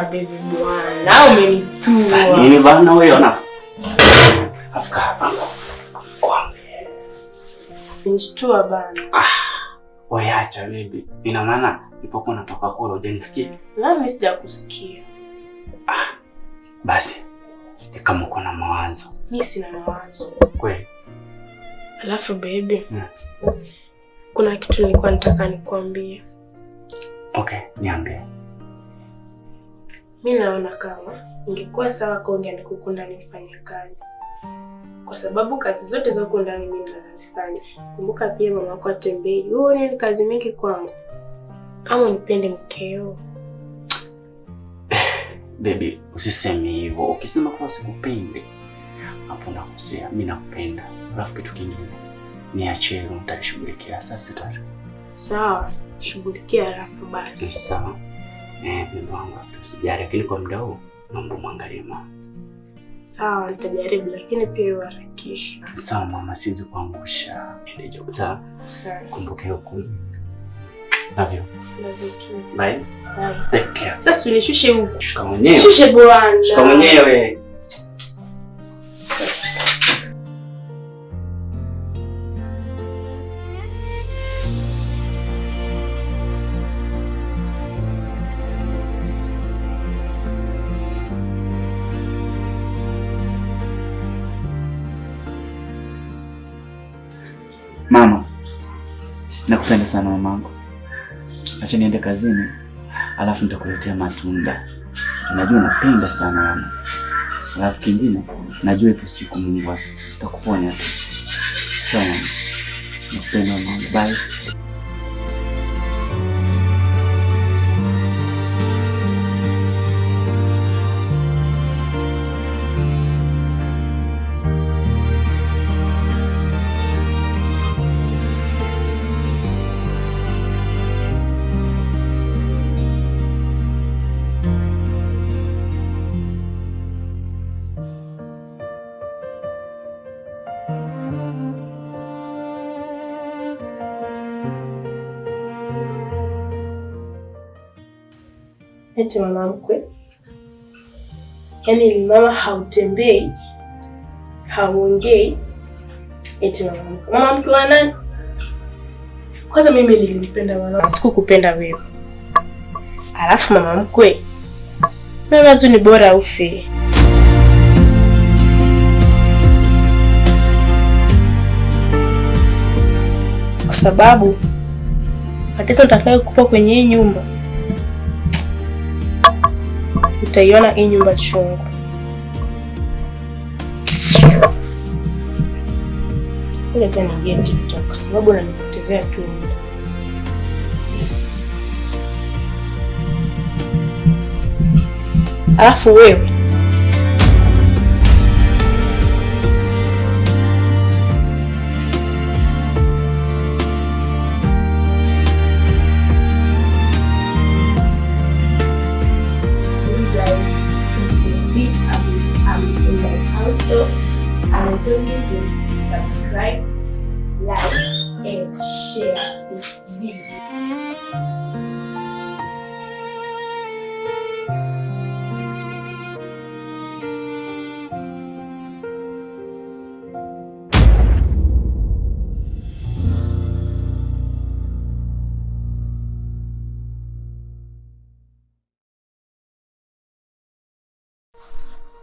Baby bwana, umenistua. Sasa nini bwana wewe una? Afika hapa. Kwambie. Umenistua bwana. Wewe acha baby. Ina maana nilipokuwa natoka kule ujanisikia? Mimi sijakusikia. Basi. Ni kama uko na mawazo. Mimi sina mawazo. Kweli. Alafu baby. Kuna kitu nilikuwa nataka nikwambie. Okay, niambie. Mimi naona kama ingekuwa sawa kwa ungekuwa nifanye kazi. Kwa sababu kazi zote za huko ndani mimi nazifanya. Kumbuka pia mama yako atembei. Wewe ni kazi mingi kwangu. Ama nipende mkeo. Baby, usiseme hivyo. Ukisema kwa sikupendi, hapo nakosea. Mimi nakupenda. Alafu kitu kingine, niachie hilo, nitashughulikia sasa tatu. Sawa, shughulikia haraka basi. Sawa. Bibi wangu, usijali, lakini kwa muda huu naomba muangalie mama. Sawa, nitajaribu lakini pia uharakishe. Sawa mama, siwezi kuangusha. Ndio sawa. Sawa. Kumbuka huko. Love you. Love you too. Bye. Bye. Take care. Sasa unishushe huko. Shuka mwenyewe. Shushe bwana. Shuka mwenyewe. Mama, nakupenda sana mamangu. Acha niende kazini, alafu nitakuletea matunda. Najua napenda sana mama. Alafu kingine, najua ipo siku Mungu atakuponya tu. Sawa mama. Nakupenda mama. Bye. Eti mama mkwe. Yaani mama hautembei, hauongei. Eti mama mkwe. Mama mkwe wa nani? Kwanza mimi nilimpenda mama, sikukupenda wewe. Alafu mama mkwe. Mama tu ni bora ufe. Kwa sababu mateso nitakayokupa kwenye hii nyumba, utaiona hii nyumba chungu. Kule tena niingie TikTok kwa sababu unanipotezea tu muda. Alafu wewe so I don't need to subscribe, like, and share this video.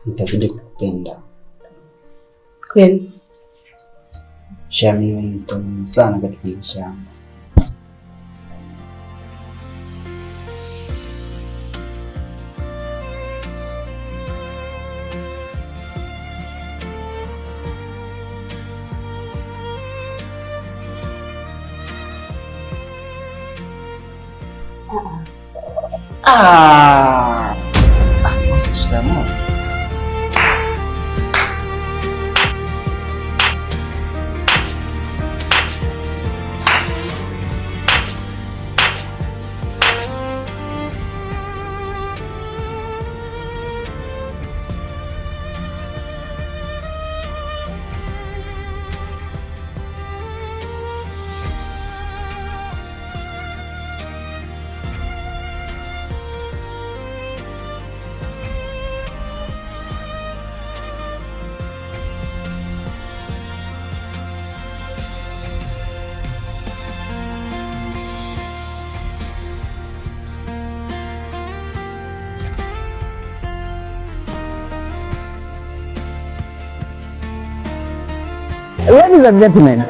Nitazidi kukupenda. Kweli. Shami ni mtu muhimu sana katika maisha yangu. Shikamoo. Ladies and gentlemen,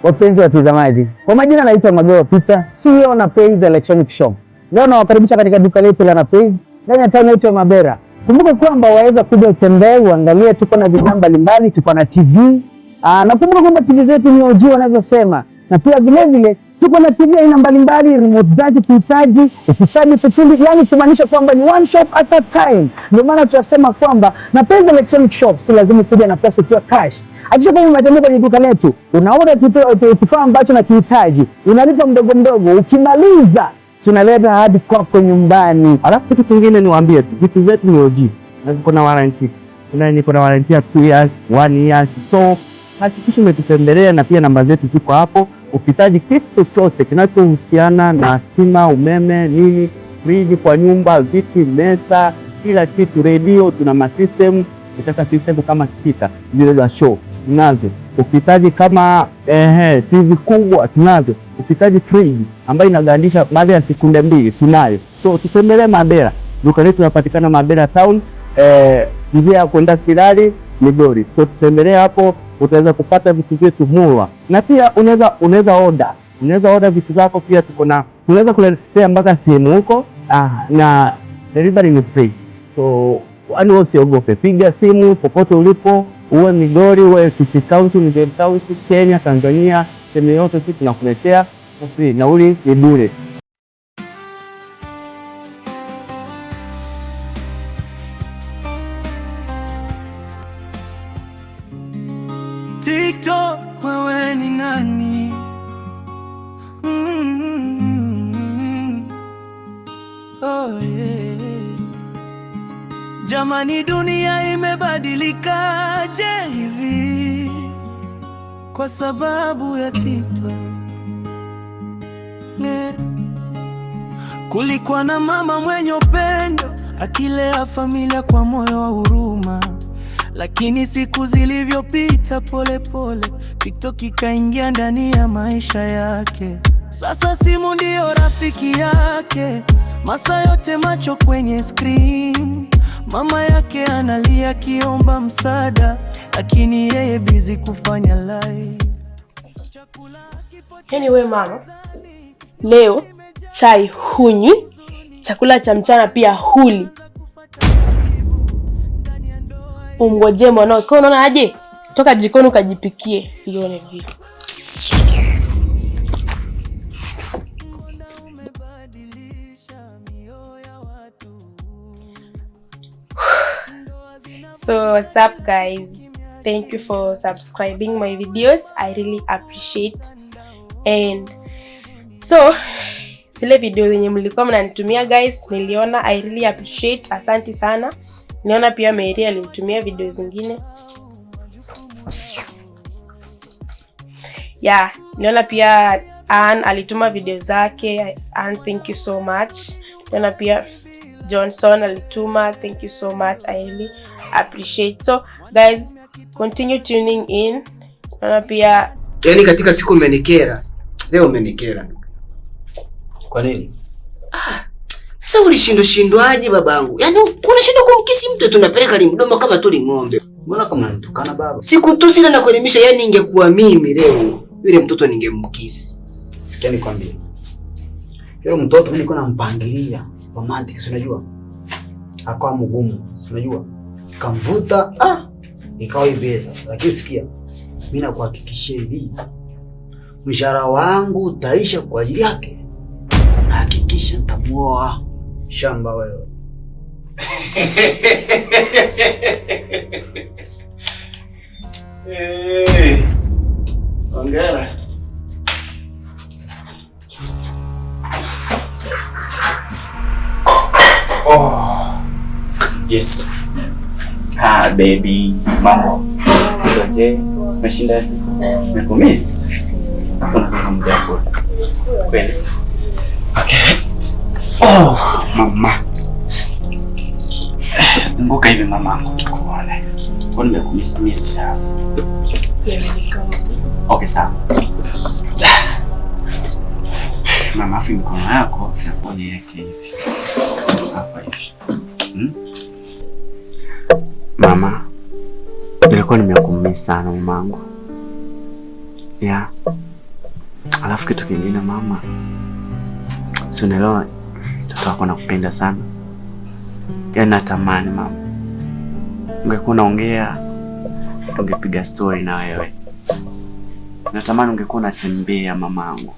wapenzi watazamaji, kwa majina naitwa Magoro Peter, CEO na Napenzi Electronic Shop. Leo nawakaribisha katika duka letu la Napenzi ndani ya town yetu ya Mabera. Kumbuka kwamba waweza kuja utembee, uangalie, tuko na bidhaa mbalimbali, tuko na TV. Na kumbuka kwamba TV zetu ni OG wanavyosema. Na pia vile vile tuko na TV aina mbalimbali, remote zake kuhitaji, ukihitaji petroli, yani kumaanisha kwamba ni one shop at a time. Ndio maana tunasema kwamba Napenzi Electronic Shop si lazima kuja na pesa tu cash. Hakika kama umetembea kwenye duka letu, unaona kifaa ambacho unakihitaji, unalipa mdogo mdogo, ukimaliza tunaleta hadi kwako nyumbani. Alafu kitu kingine niwaambie tu, vitu vyetu ni OG. Na kuna warranty. Niko na warranty ya 2 years, 1 year. So, hakikisha umetutembelea na pia namba zetu ziko hapo. Ukihitaji kitu chochote kinachohusiana na stima, umeme, nini, friji kwa nyumba, viti, meza, kila kitu, radio, tuna system, nataka system kama speaker, zile za show, tunazo. Ukihitaji kama TV kubwa, tunazo. Ukihitaji friji ambayo inagandisha baada ya sekunde 2, tunayo. So tutembelee Mabera. Duka letu linapatikana Mabera Town, njia ya kwenda Kilali, Migori. So tutembelee hapo, utaweza kupata vitu vyetu murwa. Na pia unaweza order vitu zako pia tunaweza kuletea mpaka sehemu huko, na delivery ni free. So wani usiogope, piga simu popote ulipo, uwe Migori, uwe Kisii County, Migori County, Kenya, Tanzania, sehemu yote sisi tunakuletea free, nauli ni bure. TikTok, wewe ni nani? Oh yeah. Jamani, dunia imebadilikaje hivi kwa sababu ya TikTok? Kulikuwa na mama mwenye upendo akilea familia kwa moyo wa huruma, lakini siku zilivyopita polepole, TikTok ikaingia ndani ya maisha yake. Sasa simu ndio rafiki yake, masaa yote macho kwenye screen. Mama yake analia kiomba msaada, lakini yeye busy kufanya live. Anyway mama, leo chai hunywi, chakula cha mchana pia huli. Umgoje mwanao, kwa unaona aje? Toka jikoni ukajipikie, ione vipi. So what's up guys? Thank you for subscribing my videos. I really appreciate. And so zile video zenye mlikuwa mnanitumia guys, niliona I really appreciate. Asante sana. Niona pia Mary alinitumia video zingine. Yeah, niona pia Ann alituma video zake. Ann, thank you so much. Niona pia Johnson alituma, thank you so much. I really appreciate. So guys, continue tuning in. Niona pia yani katika siku umenikera. Leo umenikera. Kwa nini? Sasa ulishindwaje babangu? Yaani unashindwa kumkisi mtu tunapeleka limdomo kama tuli ng'ombe. Mbona kama unatukana baba? Siku tu sina na kuelimisha, yani ningekuwa mimi leo yule mtoto ningemkisi. Sikia nikwambie. Yule mtoto nilikuwa nampangilia romantic, unajua? Akawa mgumu, unajua? Kamvuta, ikawa ibeza. Lakini sikia, mimi nakuhakikishia hivi. Mshahara wangu utaisha kwa ajili yake. Na hakikisha nitamuoa. Shamba wewe. Ongera. Oh. Yes. Baby, mambo. Ndoje, umeshindaje? Nimekumiss. Hakuna kama mjako. Kweli. Okay. Oh, mama. Ngoka hivi mamangu tukuone. Kwa nini nimekumiss? Okay, sawa. Mama, afi mkono yako nafanya yake hivi. Hapa hivi. Mama, nilikuwa nimekumiss sana mamangu. Yeah. Alafu kitu kingine mama, si unaelewa mtoto wako nakupenda sana. Yaani natamani mama, ungekuwa unaongea, tungepiga story na wewe. Natamani ungekuwa unatembea mamangu,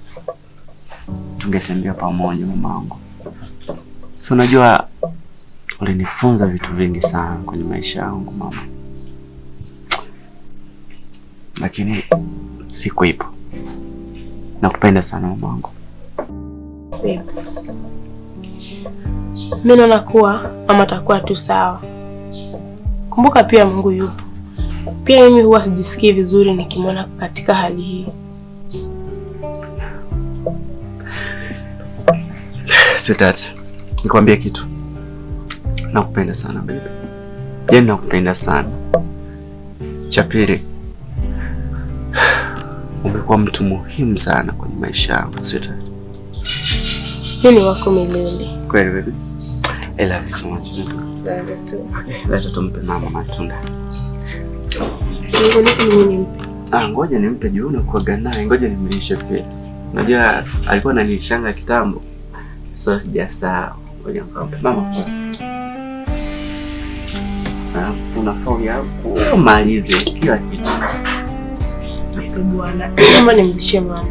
tungetembea pamoja mamangu. Si unajua ulinifunza vitu vingi sana kwenye maisha yangu mama, lakini siku ipo. Nakupenda sana mamangu. Mimi naona kuwa mama atakuwa tu sawa. Kumbuka pia Mungu yupo. Pia mimi huwa sijisikii vizuri nikimwona katika hali hii. Sweetheart, nikwambie kitu. Nakupenda sana baby. Yaani nakupenda sana. Cha pili, umekuwa mtu muhimu sana kwenye maisha yangu, sweetheart. Mimi ni wako milele. Kweli baby. I love you so much. Okay, leta tumpe mama matunda. Sio nini nimpe. Ngoja nimpe juu na kuaga naye, ngoja nimlishe pia. Unajua alikuwa ananishanga kitambo. So sijasahau. Ngoja nikampe mama. Unafaa yako malize kila kitu. Bwana. Kama nimlishie mama.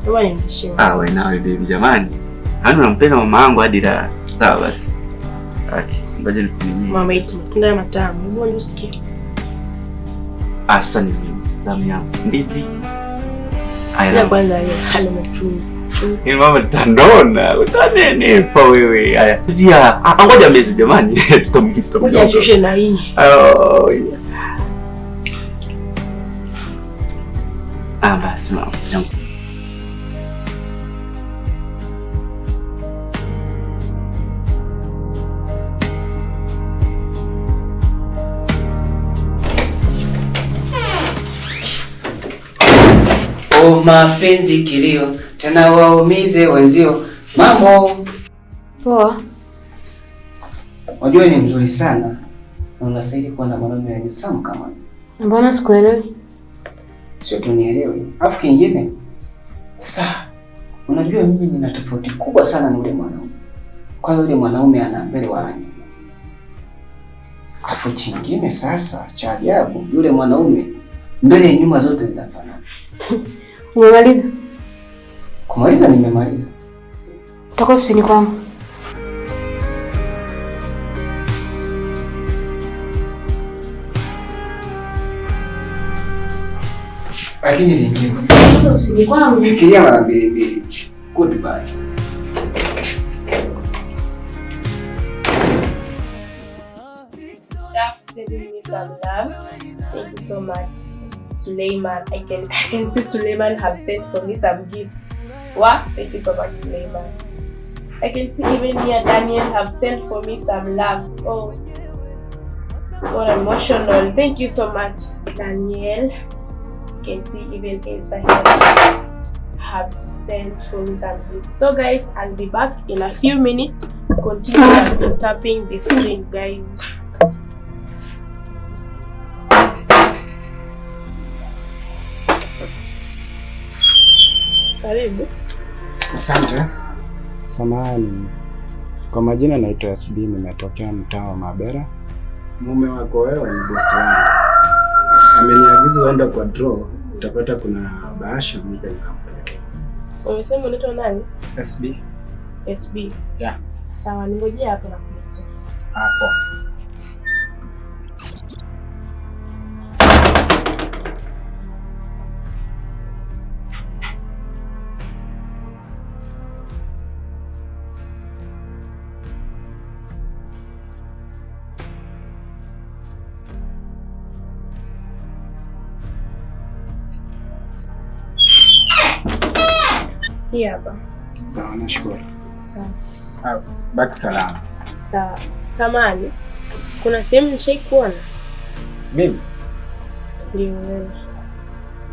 Kama nimlishie mama. Wewe nawe baby jamani. Hani unampenda mama yangu hadi la sawa basi. Okay, ngoja nikunywe. Mama eti matunda matamu. Hebu usikie. Asa ni mimi. Zamu yangu. Ndizi. Aya kwanza ile hali mchungu. Ni mama tandona. Utanenepa wewe. Haya. Zia, ngoja mbezi jamani. Tutamkita. Ngoja shushe na hii. Basi mama. Mapenzi kilio, tena waumize wenzio. Mambo poa. Wajua ni mzuri sana na unastahili kuwa na mwanaume wa nisamu kama mimi. Mbona sikuelewi? Sio tu nielewe. Alafu kingine, sasa unajua mimi nina tofauti kubwa sana na yule mwanaume. Kwanza yule mwanaume ana mbele wala nyuma. Alafu kingine sasa cha ajabu, yule mwanaume mbele na nyuma zote zinafanana. Umemaliza? Kumaliza nimemaliza. Utakuwa ofisini kwangu. Lakini niingie ofisini kwangu. Fikiria mara mbili. Goodbye. Sending me some loves. Thank you so much, Suleiman. I can see Suleiman have sent for me some gifts. What? Thank you so much, Suleiman. I can see even here Daniel have sent for me some loves. Oh, what emotional. Thank you so much, Daniel. You can see even Esther here have sent for me some gifts. So guys, I'll be back in a few minutes. Continue tapping the screen, guys. Karibu. Asante. Samahani. Kwa majina naitwa SB, nimetokea mtaa wa Mabera. Mume wako wewe ni bosi wangu. Ameniagiza uende kwa draw, utapata kuna bahasha nipe nikampelekea. Umesema unaitwa nani? SB. SB. Yeah. Sawa, ningojea hapo na kuletea. Hapo. Hii hapa. Sawa, nashukuru. Sawa. Baki salama. Sawa. Samani, kuna sehemu nishaikuona? Mimi? Ndio wewe.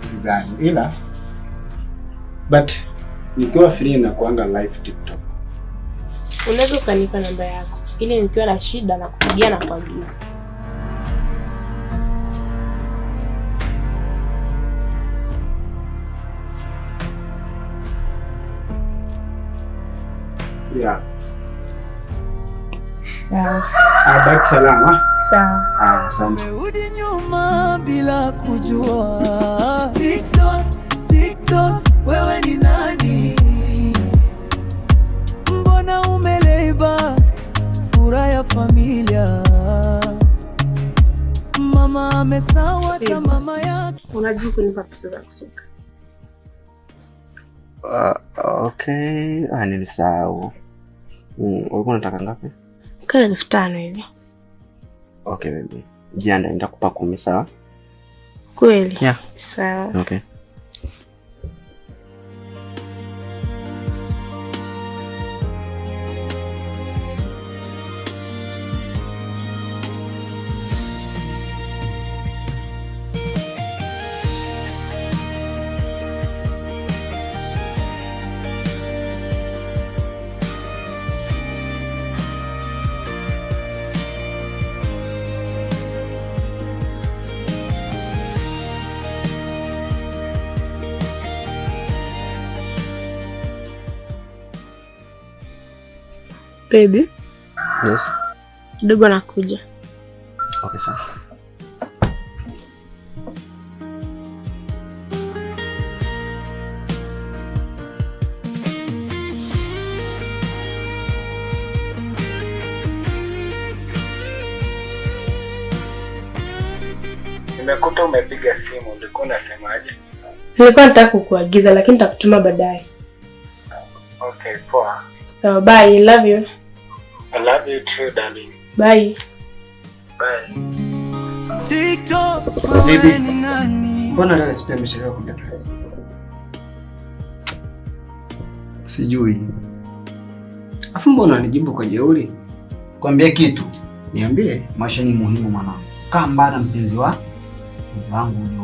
Sidhani, ila but nikiwa free na kuanga live TikTok. Unaweza ukanipa namba yako ili nikiwa na shida na kupigia na kuagiza. Yeah. Sawa. Baki salama. Sawa. Asante. Umerudi nyuma bila kujua. TikTok, TikTok, wewe ni nani? Mbona umeleba furaha ya familia? Mama amesawa na mama yake. Unajua kunipa pesa za kusuka. Okay, nilisahau. Ulikuwa unataka ngapi? Kama 5,000 hivi. Okay baby. Jiandae nitakupa 10, sawa? Kweli? Yeah. Sawa. Okay. Baby. Yes. Kidogo nakuja. Okay, sawa. Nimekuta umepiga simu, ulikuwa unasemaje? Nilikuwa nataka kukuagiza lakini nitakutuma baadaye. Okay, poa. Sawa, bye. I love you. I love you too, darling. Bye. Bye. TikTok, Baby. wewe ni nani? Mbona leo SP amechelewa kwenda kazi? Sijui. Afu mbona unanijibu kwa jeuri? Kwambie kitu. Niambie, maisha ni muhimu mwanangu. Kaa mbali mpenzi wangu ulio